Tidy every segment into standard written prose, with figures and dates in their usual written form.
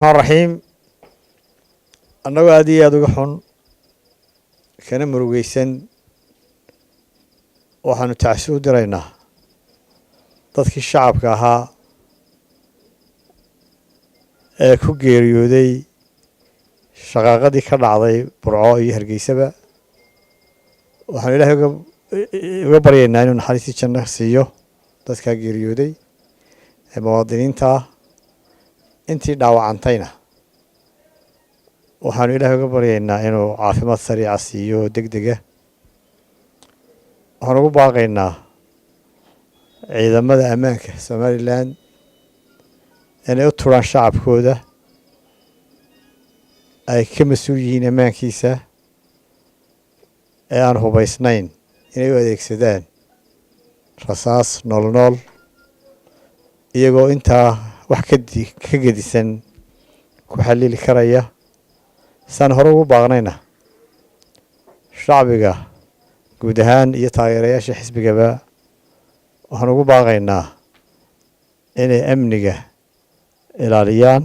الرحيم annagu aad iyo aad uga xun kana murugaysan waxaanu tacsi u diraynaa dadkii shacabka ahaa ee ku geeriyooday shaqaaqadii ka dhacday Burco iyo Hargeysaba waxaanu Ilaahay uga baryaynaa inuu naxariistii janno siiyo dadka geeriyooday ee muwaadiniinta intii dhaawacantayna waxaanu Ilaahay uga baryaynaa inuu caafimaad sariica siiyo degdega waxaan ugu baaqaynaa ciidamada ammaanka Somaliland inay u turaan shacabkooda ay ka mas'uul yihiin ammaankiisa ee aan hubaysnayn inay u adeegsadaan rasaas nool iyagoo intaa wax ka gedisan ku xalili karaya san hore ugu baaqnayna shacbiga guud ahaan iyo taageerayaasha xisbigaba waxaan ugu baaqaynaa inay amniga ilaaliyaan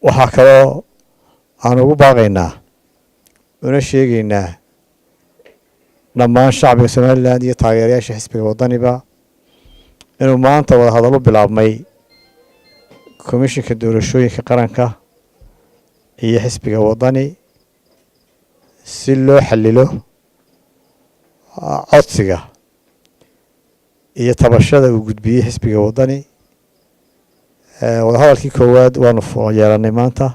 waxaa kaloo aan ugu baaqaynaa una sheegaynaa dhammaan shacbiga Somaliland iyo taageerayaasha xisbiga wadaniba inuu maanta wada hadallo bilaabmay komishinka doorashooyinka qaranka iyo xisbiga wadani si loo xalilo codsiga iyo tabashada uu gudbiyey xisbiga wadani wada hadalkii koowaad waanu yeelanay maanta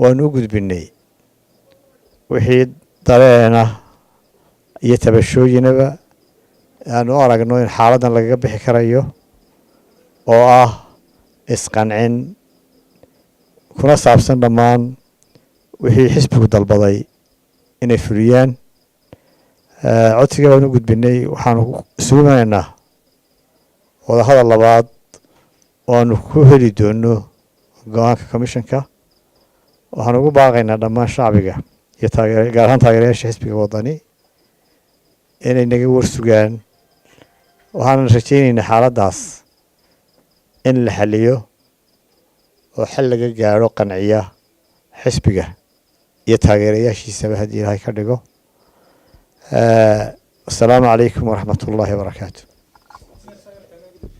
waanu u gudbinay wixii dareena iyo tabashooyinaba aanu aragno in xaaladdan lagaga bixi karayo oo ah isqancin kuna saabsan dhammaan wixii xisbigu dalbaday inay fuliyaan codsiga waanu u gudbinay waxaanu suugaynaa wada hadal labaad oo aanu ku heli doono go'aanka komishanka waxaan ugu baaqaynaa dhammaan shacbiga iyo gaar ahaan taageerayaasha xisbiga wadani inay naga warsugaan waxaan rajaynaynaa xaaladdaas in la xaliyo oo xal laga gaaro qanciya xisbiga iyo taageerayaashiisaba haddii Ilaahay ka dhigo. Assalaamu calaykum waraxmatullaahi wabarakaatu.